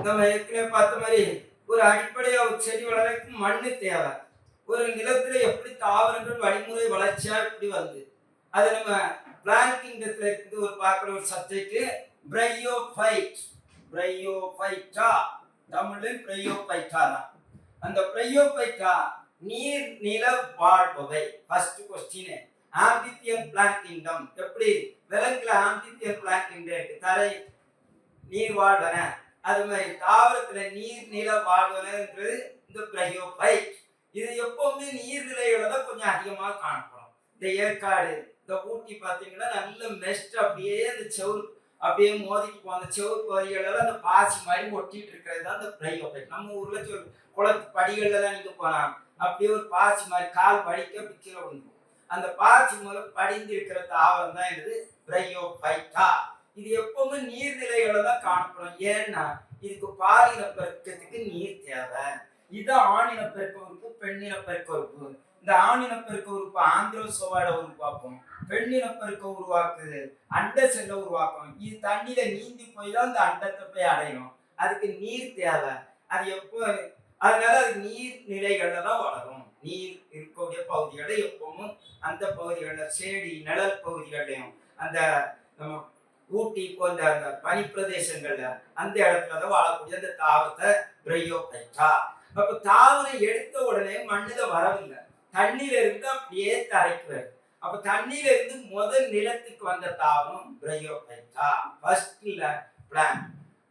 நம்ம ஏற்கனவே பார்த்த மாதிரி ஒரு அடிப்படையா ஒரு செடி வளர்றதுக்கு மண்ணு தேவை. ஒரு நிலத்துல எப்படி தாவரங்கள் வழிமுறை வளர்ச்சியா இப்படி வந்து அதை நம்ம பிளான்டிங்ல இருந்து ஒரு பார்க்குற ஒரு சப்ஜெக்ட் பிரையோஃபைட். பிரையோஃபைட்டா தமிழில் பிரையோஃபைட்டா தான். அந்த பிரையோஃபைட்டா நீர் நில வாழ்பவை. First question amphibian plant kingdom. எப்படி விலங்குல ஆம்பிபியன் பிளான்ட் கிங்டம் இருக்கு, தரை நீர் வாழ்வன. அது மாதிரி தாவரத்துல நீர் நில வாழ்வனன்றது இந்த பிரையோஃபைட். இது எப்பவுமே நீர்நிலைகளை தான் கொஞ்சம் அதிகமாக காணப்படும். இந்த ஏற்காடு, இந்த ஊட்டி பார்த்தீங்கன்னா நல்ல மெஸ்ட் அப்படியே அந்த செவுரு அப்படியே மோதிக்கு போன செவுரு பகுதிகளெல்லாம் அந்த பாசி மாதிரி ஒட்டிட்டு இருக்கிறது தான் இந்த பிரையோஃபைட். நம்ம ஊர்ல குளத்து படிகள்ல தான் நீங்க போலாம், அப்படியே ஒரு பாசி மாதிரி கால் வடிக்க அப்படி கீழே விழுந்துடும். அந்த பாசி மூலம் படிந்து இருக்கிற தாவரம் தான் இது பிரையோஃபைட்டா. இது எப்பவுமே நீர்நிலைகளை தான் காணப்படும். ஏன்னா இதுக்கு பாலின பெருக்கத்துக்கு நீர் தேவை. இது ஆணின பெருக்க உறுப்பு, பெண்ணின பெருக்க உறுப்பு. இந்த ஆணின பெருக்க உறுப்பு ஆந்திரோசோவாட உருவாக்கும், பெண்ணின பெருக்க உருவாக்குது அண்ட செல்ல உருவாக்கும். இது தண்ணியில நீந்தி போய் தான் இந்த அண்டத்தை போய் அடையும். அதுக்கு நீர் தேவை. அது எப்போ, அதனால அது நீர் நிலைகள்ல தான் வளரும். நீர் இருக்கக்கூடிய பகுதிகளை எப்பவும் அந்த பகுதிகளில் செடி நிழல் பகுதிகளையும் அந்த நம்ம ஊட்டி போன்ற அந்த பனி பிரதேசங்கள்ல அந்த இடத்துல தான் வாழக்கூடிய அந்த தாவரத்தை பிரையோஃபைட்டா. அப்ப தாவரம் எடுத்த உடனே மண்ணுல வரவில்லை, தண்ணீர இருந்து அப்படியே தரைக்கு வருது. அப்ப தண்ணீர இருந்து முதல் நிலத்துக்கு வந்த தாவரம் பிரையோஃபைட்டா. ஃபர்ஸ்ட்ல பிளான்ட்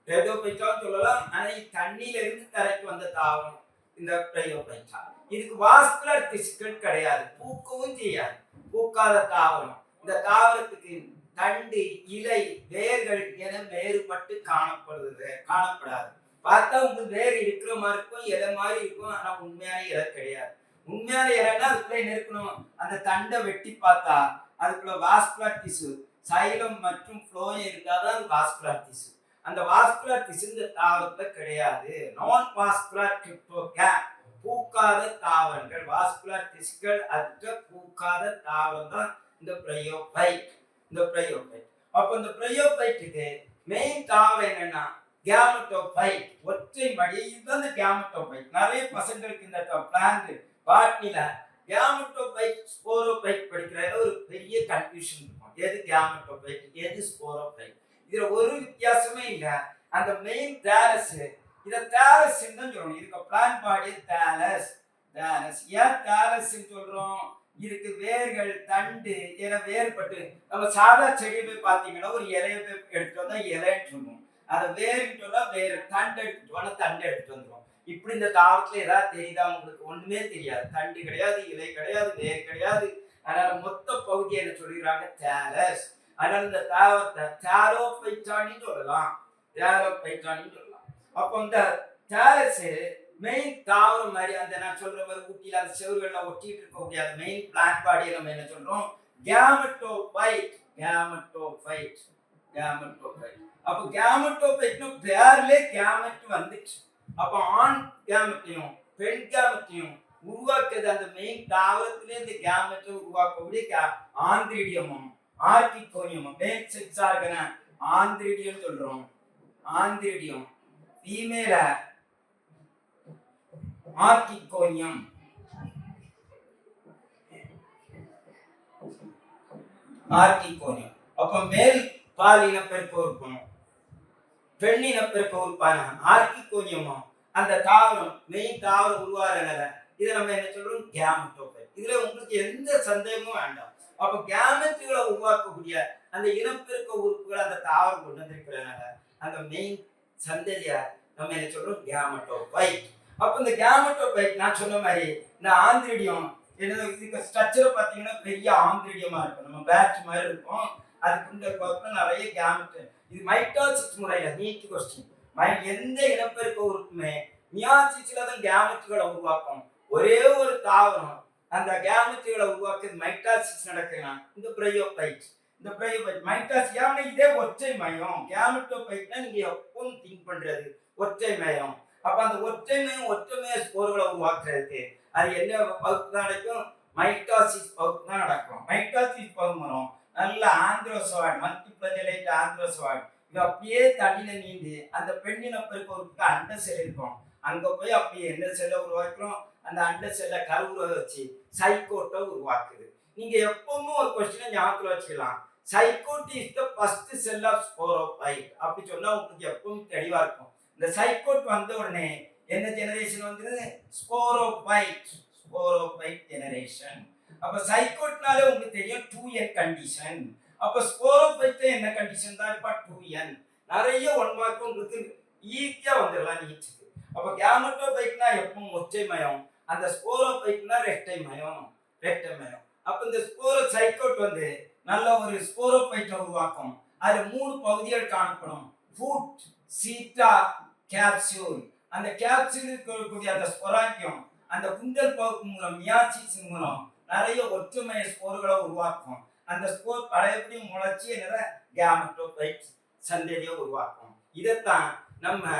பிரையோஃபைட்டான்னு சொல்லலாம். ஆனா தண்ணீர இருந்து தரைக்கு வந்த தாவரம் இந்த பிரையோஃபைட்டா. இதுக்கு வாஸ்குலர் திசுக்கள் கிடையாது, பூக்கவும் செய்யாது, பூக்காத தாவரம். இந்த தாவரத்துக்கு தண்டு, இலை, வேர்கள் என வேறுபட்டு காணப்படாது. பார்த்தா உங்களுக்கு வேர் இருக்கிற மாதிரி இருக்கும், இலை மாதிரி இருக்கும், ஆனா உண்மையான இலை கிடையாது. உண்மையான இலைன்னா அதுக்குள்ள இருக்கணும், அந்த தண்டை வெட்டி பார்த்தா அதுக்குள்ள வாஸ்குலர் திசு, சைலம் மற்றும் ஃப்ளோயம் இருந்தாதான் அது வாஸ்குலர் திசு. அந்த வாஸ்குலர் திசு இந்த தாவரத்துல கிடையாது. நான் வாஸ்குலர் கிரிப்டோகேம், பூக்காத தாவரங்கள், வாஸ்குலர் திசுக்கள் அற்ற பூக்காத தாவரம் தான் இந்த பிரையோஃபைட். இந்த பிரையோஃபைட். அப்ப இந்த பிரையோஃபைட்டுக்கு மெயின் தாவரம் என்னன்னா கேமட்டோஃபைட், ஒற்றை மடி. இதுதான் இந்த கேமட்டோஃபைட். நிறைய பசங்களுக்கு இந்த பிளான்ட் பாட்னில கேமட்டோஃபைட் ஸ்போரோஃபைட் படிக்கிறதுல ஒரு பெரிய கன்ஃபியூஷன் இருக்கும். எது கேமட்டோஃபைட், எது ஸ்போரோஃபைட்? இதுல ஒரு வித்தியாசமே இல்லை. அந்த மெயின் தேலஸ், இதை தேலஸ் தான் சொல்லணும். இதுக்கு பிளான் பாடி தேலஸ். தேலஸ் ஏன் தேலஸ் சொல்றோம்? இதுக்கு வேர்கள், தண்டு என வேறுபட்டு. நம்ம சாதா செடியை போய் பார்த்தீங்கன்னா ஒரு இலையை போய் எடுத்துட்டு வந்தா இலைன்னு சொல்லுவோம், அதை வேறுட்டு வந்தா வேறு, தண்டு எடுத்துட்டு வந்தா தண்டு எடுத்துட்டு வந்துடும். இப்படி இந்த தாவரத்துல ஏதாவது தெரியுதா உங்களுக்கு? ஒண்ணுமே தெரியாது. தண்டு கிடையாது, இலை கிடையாது, வேர் கிடையாது. அதனால மொத்த பகுதி என்ன சொல்லிடுறாங்க? தேலஸ். அதனால இந்த தாவரத்தை தேலோஃபைட்டான்னு சொல்லலாம், தேலோஃபைட்டான்னு சொல்லலாம். அப்போ இந்த தேலஸ் மெயின் தாவரம் மாதிரி அந்த நான் சொல்ற மாதிரி ஊட்டியில அந்த செவர்கள்ல ஒட்டிட்டு இருக்கக்கூடிய அந்த மெயின் பிளான்ட் பாடியை நம்ம என்ன சொல்றோம்? கேமட்டோஃபைட். Gametophyte, gametophyte. அப்போ கேமட்டோஃபைட்னு பேர்ல கேமெட் வந்துச்சு. அப்போ ஆண் கேமெட்டையும் பெண் கேமெட்டையும் உருவாக்குறது அந்த மெயின் தாவரத்திலே இந்த கேமெட்டை உருவாக்கக்கூடிய ஆந்திரிடியமும் ஆர்கிகோனியமும் மெயின் செக்ஸ் ஆர்கன ஆந்திரிடியம் சொல்றோம். ஆந்திரிடியம் ஃபீமேல ஆர்கிகோனியம். ஆர்கிகோனியம். அப்ப மேல் பால் இனப்பெருக்க உறுப்பும் பெண் இனப்பெருக்க உறுப்பான ஆர்கிகோனியமும் அந்த தாவரம் மெயின் தாவரம் உருவாகிறனால இதை நம்ம என்ன சொல்றோம்? கேமெட்டோஃபைட். இதுல உங்களுக்கு எந்த சந்தேகமும் வேண்டாம். அப்ப கேமெட்டுகளை உருவாக்கக்கூடிய அந்த இனப்பெருக்க உறுப்புகளை அந்த தாவரம் கொண்டு வந்திருக்கிறதுனால அந்த மெயின் சந்ததியை நம்ம என்ன சொல்றோம்? கேமெட்டோஃபைட். அப்போ இந்த கேமெட்டோஃபைட் நான் சொன்ன மாதிரி இந்த ஆந்திரிடியம் என்ன, இதுக்கு ஸ்ட்ரக்சரை பார்த்தீங்கன்னா பெரிய ஆந்திரிடியமா இருக்கும், நம்ம பேட்ச் மாதிரி இருக்கும். அதுக்கு இந்த பக்கம் நிறைய கேமெட். இது மைட்டாசிஸ் முறையில் நீட் கொஸ்டின். எந்த இனப்பெருக்க உறுப்புமே மியாசிஸ்ல தான் கேமெட்டுகளை உருவாக்கும். ஒரே ஒரு தாவரம் அந்த கேமெட்டுகளை உருவாக்குறது மைட்டாசிஸ் நடக்குதுன்னா இந்த பிரையோஃபைட். இந்த பிரையோஃபைட் மைட்டாசிஸ் ஏன்னா இதே ஒற்றை மையம். கேமெட்டோஃபைட்னா நீங்க எப்பவும் திங்க் பண்றது ஒற்றை மையம். அப்ப அந்த ஒற்றைமைய ஸ்போர்களை உருவாக்குறதுக்கு அது என்ன பகுப்பு தான் நடக்கும்? மைட்டாசிஸ் பகுப்பு தான் நடக்கும். மைட்டாசிஸ் பகுமரம் நல்ல ஆந்திரோசோவாய்ட், மல்டிபிளஜலைட் ஆந்திரோசோவாய்ட் இது அப்படியே தண்ணியில நீந்தி அந்த பெண்ணினப்பெருக்க ஒரு அண்ட செல் இருக்கும். அங்க போய் அப்படியே என்ன செல்லை உருவாக்குறோம், அந்த அண்ட செல்லை கருவுற வச்சு சைக்கோட்டை உருவாக்குது. நீங்க எப்பவும் ஒரு கொஸ்டினை ஞாபகத்துல வச்சுக்கலாம். Zygote is the first cell of sporophyte அப்படி சொன்னா உங்களுக்கு எப்பவும் தெளிவா இருக்கும். இந்த சைக்கோட் வந்த உடனே என்ன ஜெனரேஷன் வந்துருது? ஸ்போரோஃபைட். Sporophyte generation. அப்ப சைக்கோட்னாலே உங்களுக்கு தெரியும் 2n கண்டிஷன். அப்ப ஸ்போரோஃபைட்ல என்ன கண்டிஷன் தான்? இப்ப 2n. நிறைய 1 மார்க் உங்களுக்கு ஈஸியா வந்துடலாம் நீட்டுக்கு. அப்ப கேமட்டோபைட்னா எப்பவும் ஒற்றை மயம், அந்த ஸ்போரோஃபைட்னா ரெட்டை மயம். ரெட்டை மயம். அப்ப இந்த சைக்கோட் வந்து நல்ல ஒரு ஸ்போரோஃபைட்டை உருவாக்கும். அதுல 3 பகுதிகள் காணப்படும். ஃபுட், சீட்டா, கேப்சூல். அந்த கேப்சூல் இருக்கக்கூடிய அந்த ஸ்பொராங்கியம் அந்த குண்டல் பகுப்பு மூலம் மியாசிஸ் மூலம் நிறைய ஒற்றுமைய ஸ்போர்களை உருவாக்கும். அந்த ஸ்போர் பழையபடி முளைச்சி என்னத கேமட்டோபைட் சந்ததியை உருவாக்கும். இதைத்தான் நம்ம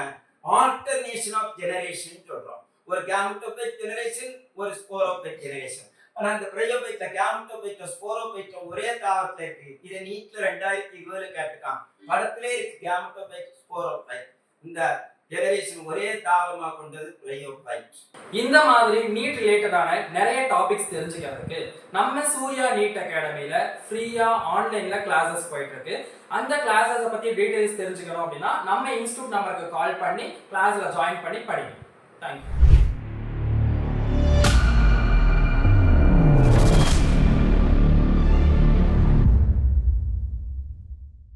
ஆல்டர்னேஷன் ஆஃப் ஜெனரேஷன் சொல்றோம். ஒரு கேமட்டோபைட் ஜெனரேஷன், ஒரு ஸ்போரோபைட் ஜெனரேஷன். ஆனா இந்த பிரயோபைட்ல கேமட்டோபைட்ல ஸ்போரோபைட்ல ஒரே தாவரத்துல இருக்கு. இதை நீட்ல 2020 கேட்டுக்கான். படத்திலே இருக்கு கேமட்டோபைட் ஸ்போரோபைட். இந்த ஜெனரேஷன் ஒரே தாவரமா கொண்டது பிரயோபைட். இந்த மாதிரி நீட் ரிலேட்டடான நிறைய டாபிக்ஸ் தெரிஞ்சுக்கிறதுக்கு நம்ம சூர்யா நீட் அகாடமியில ஃப்ரீயா ஆன்லைன்ல கிளாஸஸ் போயிட்டு இருக்கு. அந்த கிளாஸஸ் பத்தி டீடைல்ஸ் தெரிஞ்சுக்கணும் அப்படின்னா நம்ம இன்ஸ்டியூட் நம்பருக்கு கால் பண்ணி கிளாஸ்ல ஜாயின் பண்ணி படிங்க. தேங்க்யூ.